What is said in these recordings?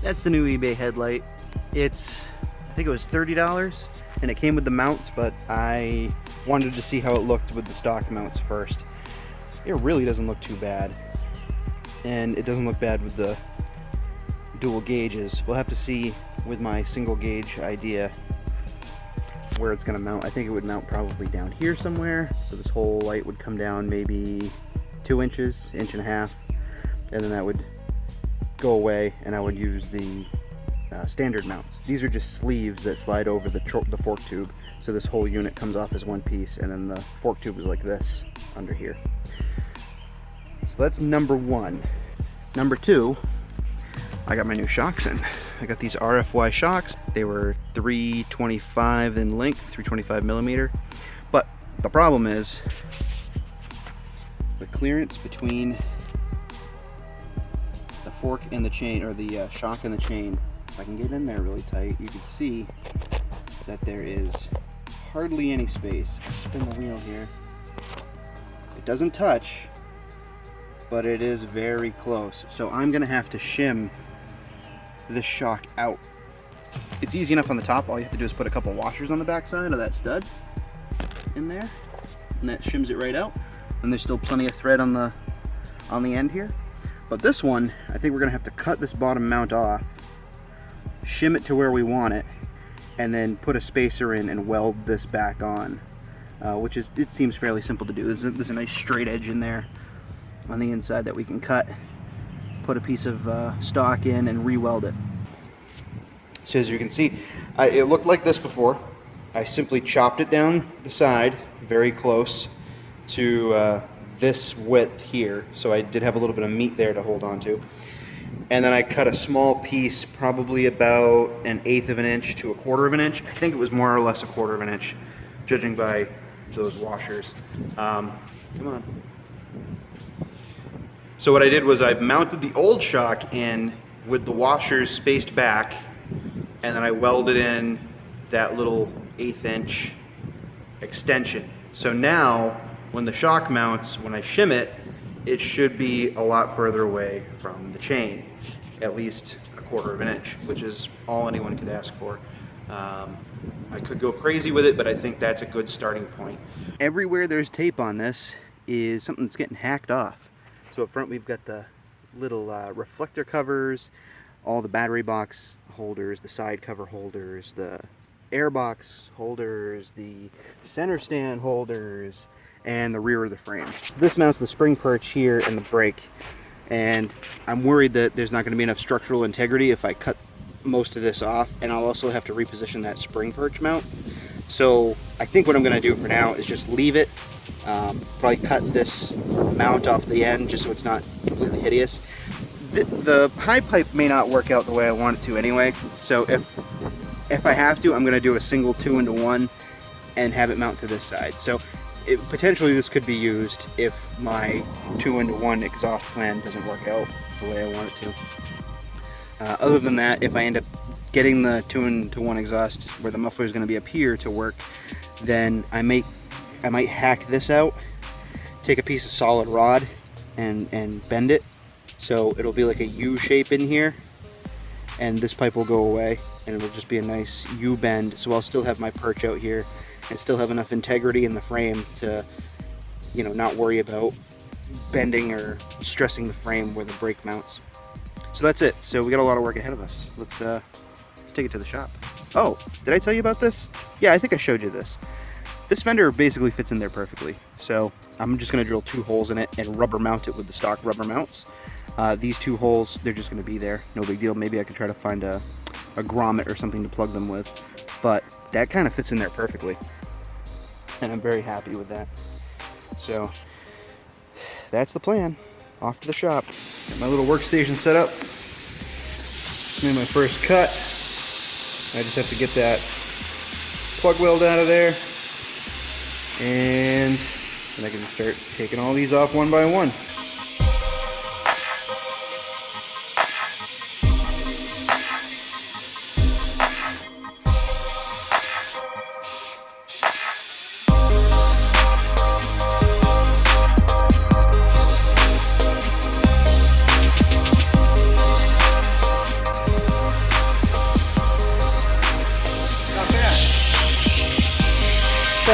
That's the new eBay headlight. I think it was $30, and it came with the mounts, but I wanted to see how it looked with the stock mounts first. It really doesn't look too bad, and it doesn't look bad with the dual gauges. We'll have to see with my single gauge idea where it's going to mount. I think it would mount probably down here somewhere, so this whole light would come down maybe 2 inches, inch and a half, and then that would go away, and I would use the standard mounts. These are just sleeves that slide over the fork tube, so this whole unit comes off as one piece, and then the fork tube is like this under here. So that's number one. Number two, I got my new shocks in. I got these RFY shocks. They were 325 in length, 325 millimeter. But the problem is the clearance between the fork and the chain, or the shock and the chain. If I can get in there really tight, you can see that there is hardly any space. If I spin the wheel here, it doesn't touch, but it is very close. So I'm gonna have to shim this shock out. It's easy enough on the top. All you have to do is put a couple washers on the back side of that stud in there, and that shims it right out. And there's still plenty of thread on the end here. But this one, I think we're gonna have to cut this bottom mount off, shim it to where we want it, and then put a spacer in and weld this back on, it seems fairly simple to do. There's a nice straight edge in there on the inside that we can cut, put a piece of stock in, and re-weld it. So as you can see, it looked like this before. I simply chopped it down the side very close to this width here, so I did have a little bit of meat there to hold on to. And then I cut a small piece, probably about 1/8 of an inch to 1/4 of an inch. I think it was more or less 1/4 of an inch, judging by those washers. Come on. So what I did was I mounted the old shock in with the washers spaced back, and then I welded in that little 1/8 inch extension. So now, when the shock mounts, when I shim it, it should be a lot further away from the chain, at least 1/4 of an inch, which is all anyone could ask for. I could go crazy with it, but I think that's a good starting point. Everywhere there's tape on this is something that's getting hacked off. So up front we've got the little reflector covers, all the battery box holders, the side cover holders, the air box holders, the center stand holders, and the rear of the frame. This mounts the spring perch here and the brake, and I'm worried that there's not going to be enough structural integrity if I cut most of this off, and I'll also have to reposition that spring perch mount. So I think what I'm going to do for now is just leave it, probably cut this mount off the end just so it's not completely hideous. The high pipe may not work out the way I want it to anyway, so if I have to, I'm going to do a single 2-into-1 and have it mount to this side. So potentially this could be used if my 2-into-1 exhaust plan doesn't work out the way I want it to. Other than that, if I end up getting the 2-into-1 exhaust where the muffler is going to be up here to work, then I might hack this out, take a piece of solid rod and bend it so it'll be like a U shape in here, and this pipe will go away and it'll just be a nice U bend, so I'll still have my perch out here and still have enough integrity in the frame to, you know, not worry about bending or stressing the frame where the brake mounts. So that's it. So we got a lot of work ahead of us. Let's take it to the shop. Oh, did I tell you about this? Yeah, I think I showed you this. This fender basically fits in there perfectly. So I'm just gonna drill 2 holes in it and rubber mount it with the stock rubber mounts. These 2 holes, they're just gonna be there. No big deal. Maybe I could try to find a grommet or something to plug them with. But that kind of fits in there perfectly. And I'm very happy with that. So that's the plan. Off to the shop. Got my little workstation set up. Just made my first cut. I just have to get that plug weld out of there, and then I can start taking all these off one by one.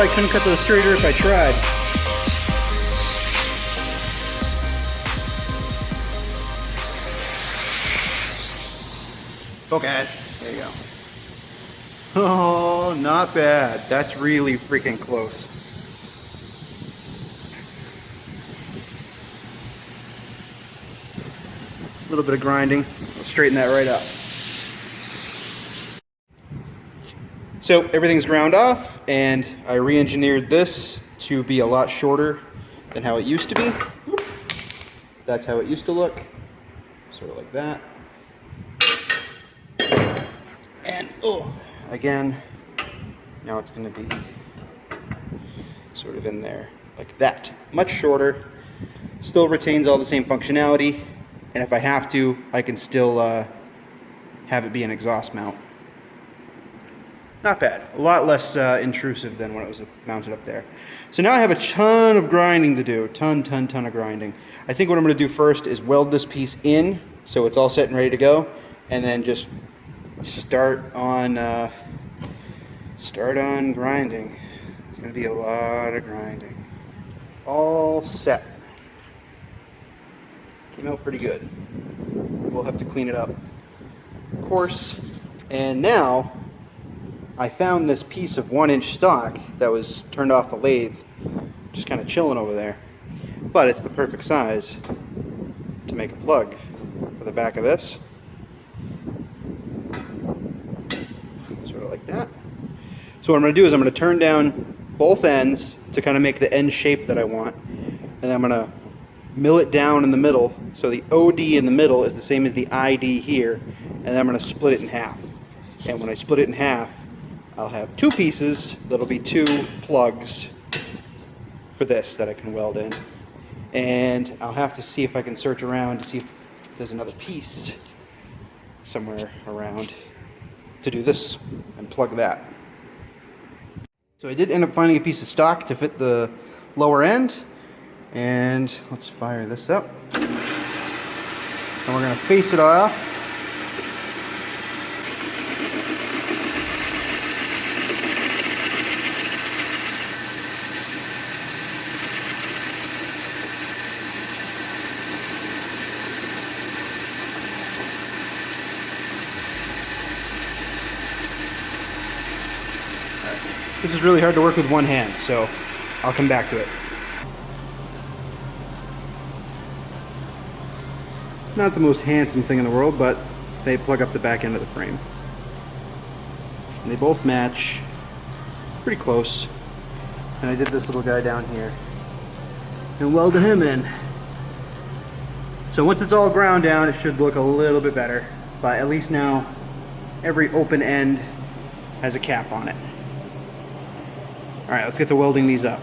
I couldn't cut those straighter if I tried. Focus. There you go. Oh, not bad. That's really freaking close. A little bit of grinding. We'll straighten that right up. So everything's ground off, and I re-engineered this to be a lot shorter than how it used to be. That's how it used to look. Sort of like that. And oh, again, now it's going to be sort of in there like that. Much shorter. Still retains all the same functionality. And if I have to, I can still have it be an exhaust mount. Not bad. A lot less intrusive than when it was mounted up there. So now I have a ton of grinding to do. Ton of grinding. I think what I'm going to do first is weld this piece in so it's all set and ready to go. And then just start on grinding. It's going to be a lot of grinding. All set. Came out pretty good. We'll have to clean it up, of course. And now I found this piece of 1-inch stock that was turned off the lathe, just kind of chilling over there. But it's the perfect size to make a plug for the back of this. Sort of like that. So what I'm going to do is I'm going to turn down both ends to kind of make the end shape that I want. And then I'm going to mill it down in the middle, so the OD in the middle is the same as the ID here, and then I'm going to split it in half. And when I split it in half, I'll have two pieces that'll be two plugs for this that I can weld in. And I'll have to see if I can search around to see if there's another piece somewhere around to do this and plug that. So I did end up finding a piece of stock to fit the lower end. And let's fire this up. And we're going to face it off. This is really hard to work with one hand, so I'll come back to it. Not the most handsome thing in the world, but they plug up the back end of the frame. And they both match pretty close. And I did this little guy down here and welded him in. So once it's all ground down, it should look a little bit better. But at least now every open end has a cap on it. All right, let's get to welding these up.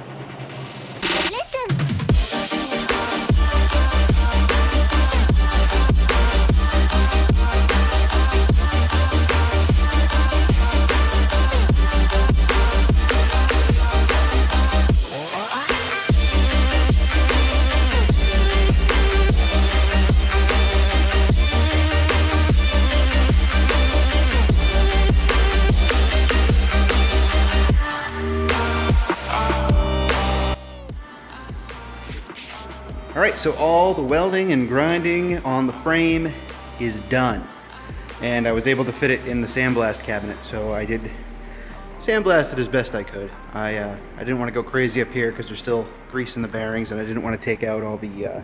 Alright, so all the welding and grinding on the frame is done. And I was able to fit it in the sandblast cabinet, so I did sandblast it as best I could. I didn't want to go crazy up here because there's still grease in the bearings, and I didn't want to take out all the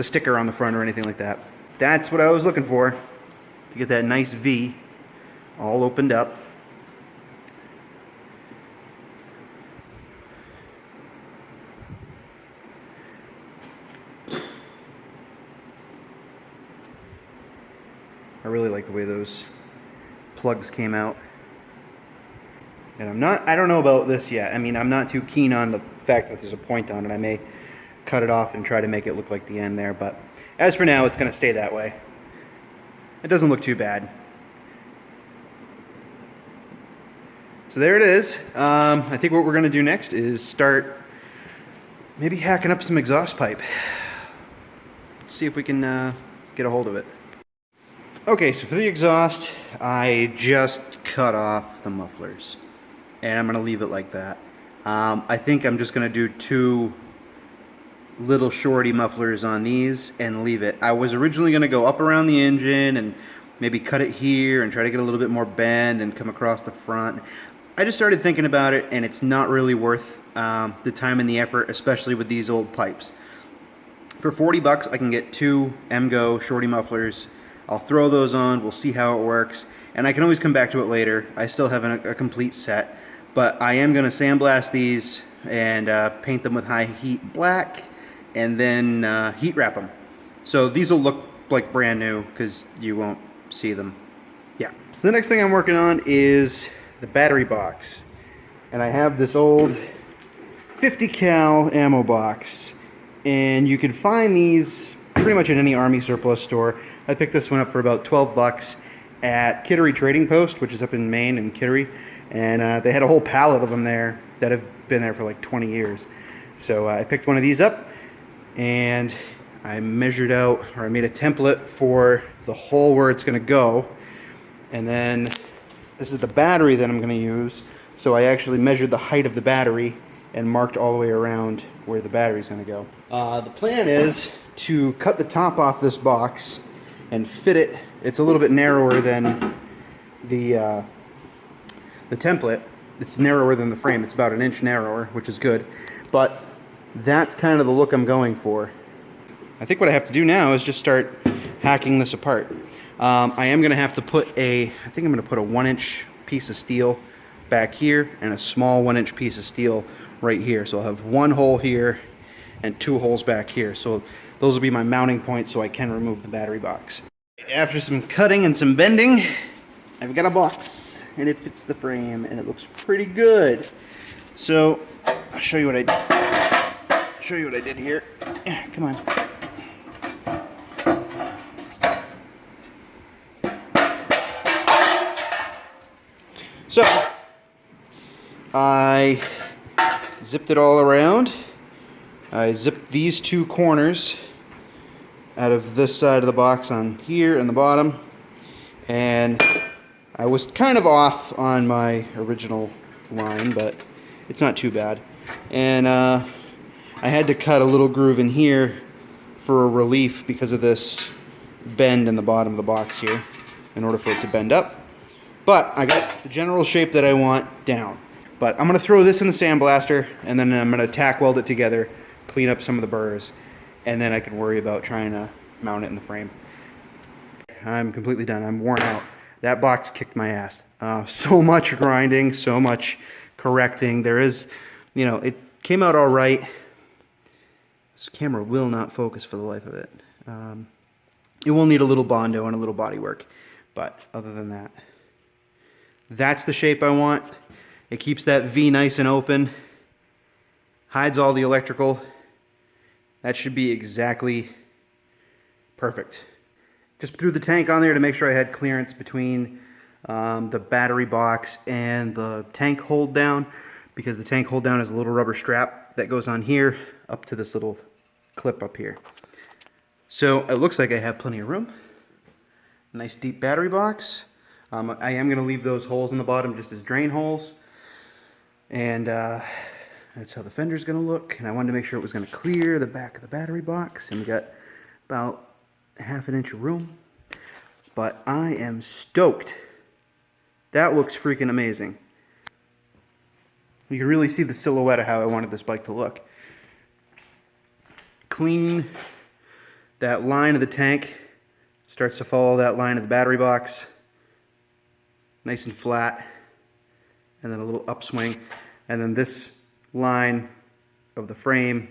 sticker on the front or anything like that. That's what I was looking for, to get that nice V all opened up. I really like the way those plugs came out. And I don't know about this yet. I mean, I'm not too keen on the fact that there's a point on it. I may cut it off and try to make it look like the end there, but as for now, it's going to stay that way. It doesn't look too bad. So there it is. I think what we're going to do next is start maybe hacking up some exhaust pipe. See if we can get a hold of it. Okay, so for the exhaust, I just cut off the mufflers, and I'm going to leave it like that. I think I'm just going to do 2 little shorty mufflers on these and leave it. I was originally going to go up around the engine and maybe cut it here and try to get a little bit more bend and come across the front. I just started thinking about it, and it's not really worth the time and the effort, especially with these old pipes. For 40 bucks, I can get 2 MGO shorty mufflers. I'll throw those on, we'll see how it works, and I can always come back to it later. I still have a complete set, but I am going to sandblast these and paint them with high heat black, and then heat wrap them. So these will look like brand new because you won't see them. Yeah. So the next thing I'm working on is the battery box. And I have this old 50 cal ammo box. And you can find these pretty much in any Army surplus store. I picked this one up for about 12 bucks at Kittery Trading Post, which is up in Maine in Kittery. And they had a whole pallet of them there that have been there for like 20 years. So I picked one of these up, and I measured out, or I made a template for the hole where it's going to go. And then this is the battery that I'm going to use. So I actually measured the height of the battery and marked all the way around where the battery's going to go. The plan is to cut the top off this box and fit it. It's a little bit narrower than the template. It's narrower than the frame. It's about 1 inch narrower, which is good. But that's kind of the look I'm going for. I think what I have to do now is just start hacking this apart. I am going to have to put I think I'm going to put a 1 inch piece of steel back here and a small 1 inch piece of steel right here. So I'll have 1 hole here and 2 holes back here. So those will be my mounting points so I can remove the battery box. After some cutting and some bending, I've got a box and it fits the frame and it looks pretty good. So I'll show you what I did here. Come on. So I zipped it all around. I zipped these 2 corners out of this side of the box on here and the bottom, and I was kind of off on my original line, but it's not too bad. And I had to cut a little groove in here for a relief because of this bend in the bottom of the box here in order for it to bend up. But I got the general shape that I want down. But I'm going to throw this in the sandblaster, and then I'm going to tack weld it together, clean up some of the burrs, and then I can worry about trying to mount it in the frame. I'm completely done. I'm worn out. That box kicked my ass. So much grinding, so much correcting. There is, it came out all right. This camera will not focus for the life of it. It will need a little Bondo and a little body work, but other than that, that's the shape I want. It keeps that V nice and open, hides all the electrical. That should be exactly perfect. Just threw the tank on there to make sure I had clearance between the battery box and the tank hold down, because the tank hold down is a little rubber strap that goes on here up to this little clip up here. So it looks like I have plenty of room. Nice deep battery box. I am going to leave those holes in the bottom just as drain holes, and that's how the fender's going to look. And I wanted to make sure it was going to clear the back of the battery box, and we got about 1/2 inch of room. But I am stoked. That looks freaking amazing. You can really see the silhouette of how I wanted this bike to look. Clean. That line of the tank starts to follow that line of the battery box. Nice and flat, and then a little upswing, and then this line of the frame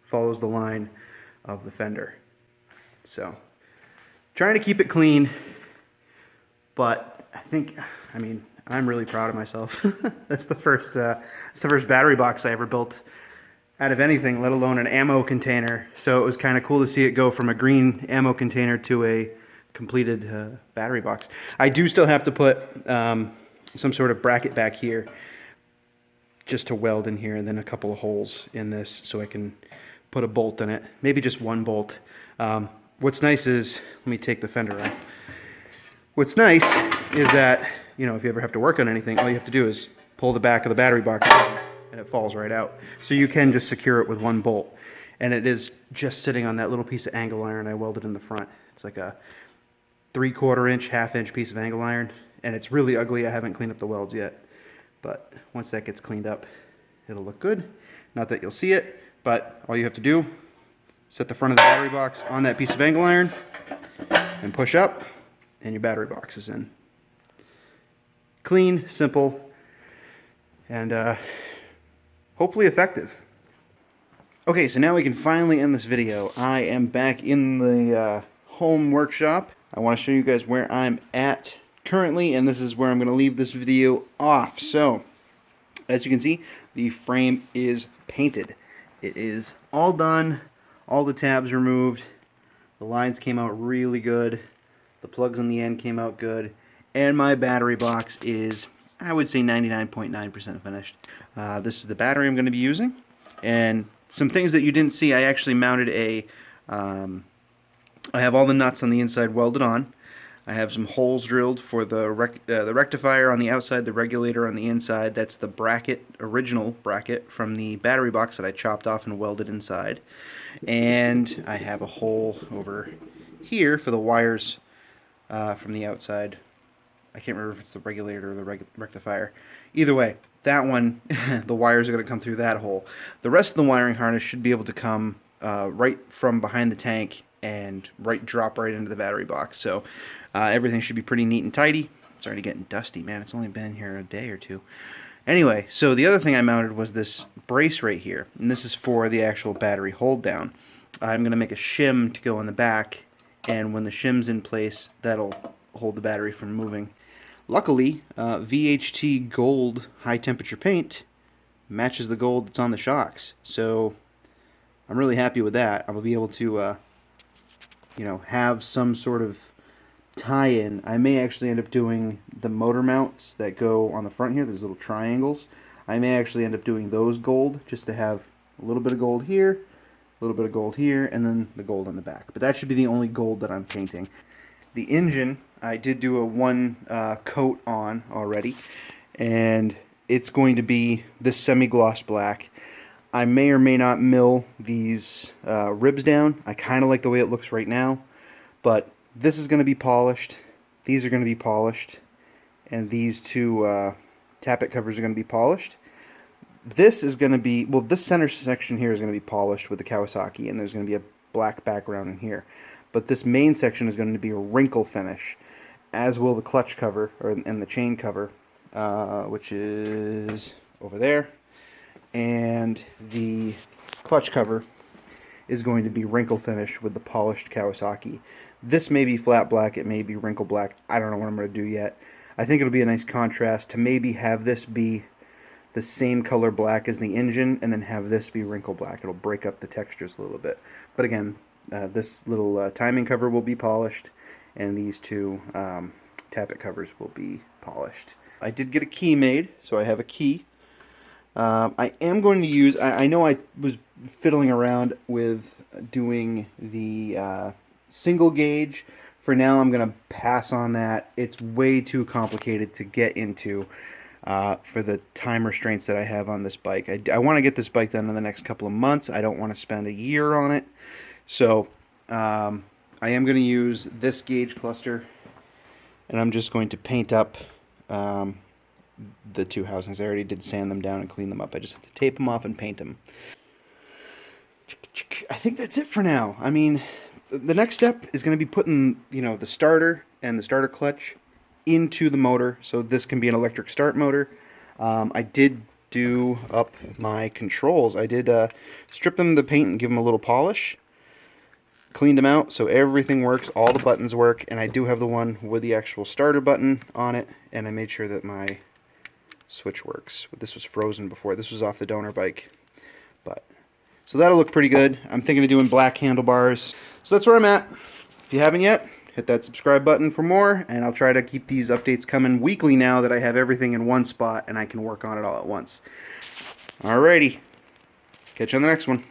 follows the line of the fender. So trying to keep it clean, but I'm really proud of myself. That's the first battery box I ever built out of anything, let alone an ammo container. So it was kind of cool to see it go from a green ammo container to a completed battery box. I do still have to put some sort of bracket back here just to weld in here, and then a couple of holes in this so I can put a bolt in it. Maybe just 1 bolt. What's nice is, let me take the fender off. What's nice is that, if you ever have to work on anything, all you have to do is pull the back of the battery box down, and it falls right out. So you can just secure it with one bolt. And it is just sitting on that little piece of angle iron I welded in the front. It's like a 3/4 inch, 1/2 inch piece of angle iron. And it's really ugly. I haven't cleaned up the welds yet. But once that gets cleaned up, it'll look good. Not that you'll see it, but all you have to do, set the front of the battery box on that piece of angle iron and push up, and your battery box is in. Clean, simple, and hopefully effective. Okay, so now we can finally end this video. I am back in the home workshop. I want to show you guys where I'm at currently, and this is where I'm going to leave this video off. So, as you can see, the frame is painted. It is all done, all the tabs removed, the lines came out really good, the plugs on the end came out good, and my battery box is, I would say, 99.9% finished. This is the battery I'm going to be using, and some things that you didn't see, I actually mounted a, I have all the nuts on the inside welded on. I have some holes drilled for the rectifier on the outside, the regulator on the inside. That's the bracket, original bracket from the battery box that I chopped off and welded inside. And I have a hole over here for the wires from the outside. I can't remember if it's the regulator or the rectifier. Either way, that one, the wires are going to come through that hole. The rest of the wiring harness should be able to come right from behind the tank and drop right into the battery box. So everything should be pretty neat and tidy. It's already getting dusty, man. It's only been here a day or two. Anyway, so the other thing I mounted was this brace right here, and this is for the actual battery hold down. I'm going to make a shim to go in the back, and when the shim's in place, that'll hold the battery from moving. Luckily, VHT gold high temperature paint matches the gold that's on the shocks, so I'm really happy with that. I'll be able to you know, have some sort of tie-in. I may actually end up doing the motor mounts that go on the front here, those little triangles. I may actually end up doing those gold, just to have a little bit of gold here, a little bit of gold here, and then the gold on the back. But that should be the only gold that I'm painting. The engine, I did do a one coat on already, and it's going to be this semi-gloss black. I may or may not mill these ribs down. I kind of like the way it looks right now, but this is going to be polished, these are going to be polished, and these two tappet covers are going to be polished. This is going to be, well, this center section here is going to be polished with the Kawasaki, and there's going to be a black background in here. But this main section is going to be a wrinkle finish, as will the clutch cover, and the chain cover, which is over there. And the clutch cover is going to be wrinkle finish with the polished Kawasaki. This may be flat black, it may be wrinkle black. I don't know what I'm going to do yet. I think it'll be a nice contrast to maybe have this be the same color black as the engine, and then have this be wrinkle black. It'll break up the textures a little bit. But again, this little timing cover will be polished, and these two tappet covers will be polished. I did get a key made, so I have a key. I am going to use, I know I was fiddling around with doing the single gauge. For now, I'm going to pass on that. It's way too complicated to get into for the time restraints that I have on this bike. I want to get this bike done in the next couple of months. I don't want to spend a year on it. So I am going to use this gauge cluster, and I'm just going to paint up the two housings. I already did sand them down and clean them up. I just have to tape them off and paint them. I think that's it for now. I mean, the next step is going to be putting, you know, the starter and the starter clutch into the motor, so this can be an electric start motor. I did do up my controls. I did strip them the paint and give them a little polish. Cleaned them out so everything works, all the buttons work, and I do have the one with the actual starter button on it, and I made sure that my switch works. This was frozen before. This was off the donor bike. So that'll look pretty good. I'm thinking of doing black handlebars. So that's where I'm at. If you haven't yet, hit that subscribe button for more, and I'll try to keep these updates coming weekly now that I have everything in one spot and I can work on it all at once. Alrighty. Catch you on the next one.